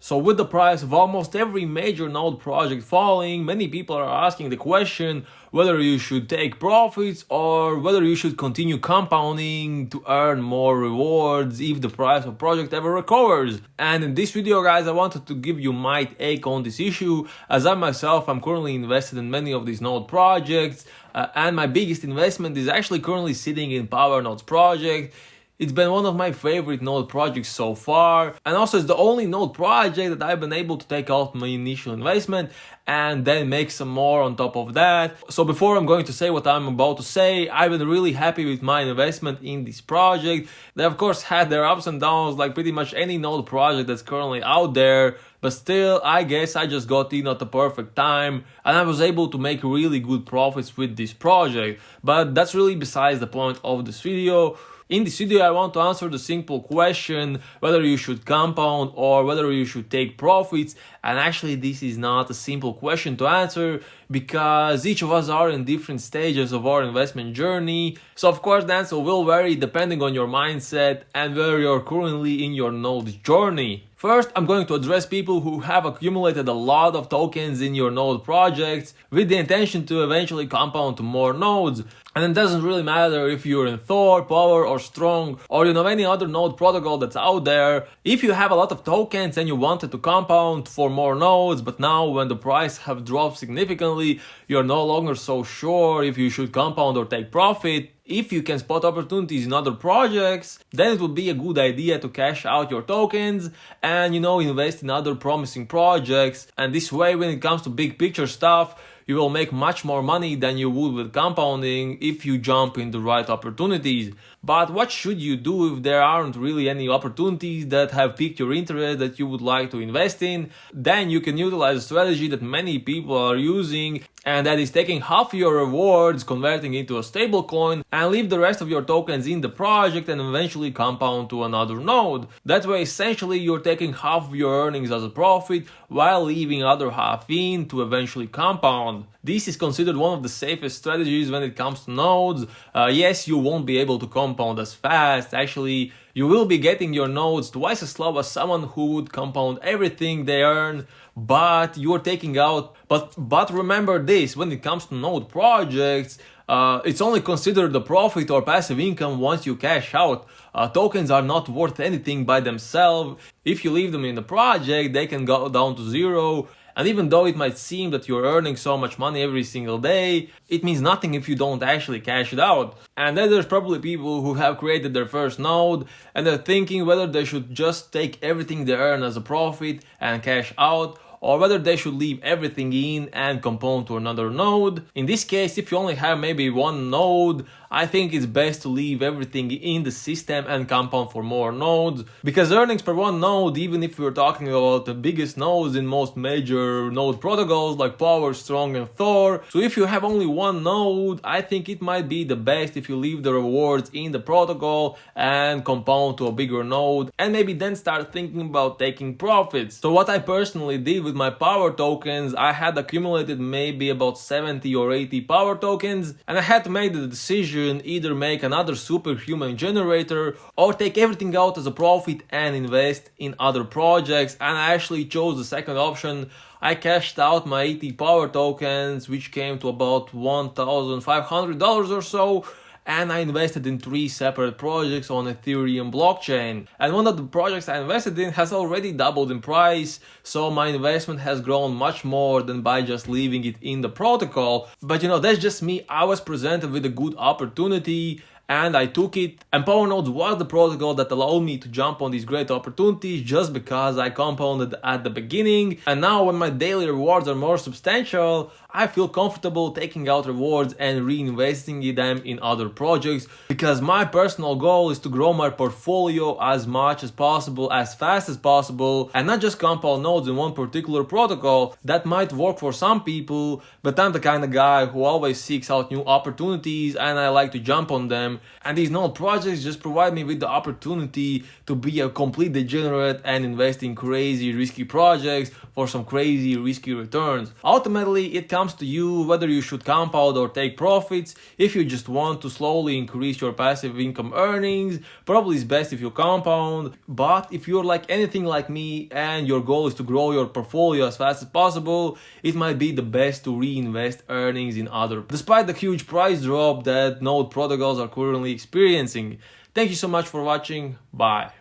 So with the price of almost every major node project falling, many people are asking the question whether you should take profits or whether you should continue compounding to earn more rewards if the price of project ever recovers. And in this video, guys, I wanted to give you my take on this issue, as I myself am currently invested in many of these node projects, and my biggest investment is actually currently sitting in Power Nodes project. It's been one of my favorite node projects so far, and also it's the only node project that I've been able to take out my initial investment and then make some more on top of that. So before I'm going to say what I'm about to say, I've been really happy with my investment in this project. They of course had their ups and downs like pretty much any node project that's currently out there, but still, I guess I just got in at the perfect time and I was able to make really good profits with this project. But that's really besides the point of this video. In this video, I want to answer the simple question whether you should compound or whether you should take profits. And actually, this is not a simple question to answer because each of us are in different stages of our investment journey. So of course, the answer will vary depending on your mindset and where you're currently in your node journey. First, I'm going to address people who have accumulated a lot of tokens in your node projects with the intention to eventually compound to more nodes. And it doesn't really matter if you're in THOR, Power or Strong or any other node protocol that's out there. If you have a lot of tokens and you wanted to compound for more nodes, but now when the price have dropped significantly, you're no longer so sure if you should compound or take profit. If you can spot opportunities in other projects, then it would be a good idea to cash out your tokens and invest in other promising projects. And this way, when it comes to big picture stuff, you will make much more money than you would with compounding if you jump in the right opportunities. But what should you do if there aren't really any opportunities that have piqued your interest that you would like to invest in? Then you can utilize a strategy that many people are using, and that is taking half your rewards, converting into a stable coin, and leave the rest of your tokens in the project and eventually compound to another node. That way, essentially, you're taking half of your earnings as a profit while leaving other half in to eventually compound. This is considered one of the safest strategies when it comes to nodes. Yes, you won't be able to compound as fast. Actually, you will be getting your nodes twice as slow as someone who would compound everything they earn, but you're taking out. But remember this, when it comes to node projects, it's only considered a profit or passive income once you cash out. Tokens are not worth anything by themselves. If you leave them in the project, they can go down to zero. And even though it might seem that you're earning so much money every single day, it means nothing if you don't actually cash it out. And then there's probably people who have created their first node and they're thinking whether they should just take everything they earn as a profit and cash out, or whether they should leave everything in and compound to another node. In this case, if you only have maybe one node, I think it's best to leave everything in the system and compound for more nodes, because earnings per one node, even if we're talking about the biggest nodes in most major node protocols like Power, Strong and THOR, so if you have only one node, I think it might be the best if you leave the rewards in the protocol and compound to a bigger node, and maybe then start thinking about taking profits. So what I personally did with my Power tokens, I had accumulated maybe about 70 or 80 Power tokens, and I had to make the decision either make another superhuman generator or take everything out as a profit and invest in other projects, and I actually chose the second option. I cashed out my 80 Power tokens, which came to about $1,500 or so, and I invested in 3 separate projects on Ethereum blockchain. And one of the projects I invested in has already doubled in price, so my investment has grown much more than by just leaving it in the protocol. But that's just me. I was presented with a good opportunity and I took it, and Power Nodes was the protocol that allowed me to jump on these great opportunities just because I compounded at the beginning. And now when my daily rewards are more substantial, I feel comfortable taking out rewards and reinvesting them in other projects, because my personal goal is to grow my portfolio as much as possible, as fast as possible, and not just compound nodes in one particular protocol. That might work for some people, but I'm the kind of guy who always seeks out new opportunities and I like to jump on them them. And these node projects just provide me with the opportunity to be a complete degenerate and invest in crazy risky projects for some crazy risky returns. Ultimately, it comes to you whether you should compound or take profits. If you just want to slowly increase your passive income earnings, probably it's best if you compound. But if you're like anything like me and your goal is to grow your portfolio as fast as possible, it might be the best to reinvest earnings in other, despite the huge price drop that node protocols are currently experiencing. Thank you so much for watching. Bye.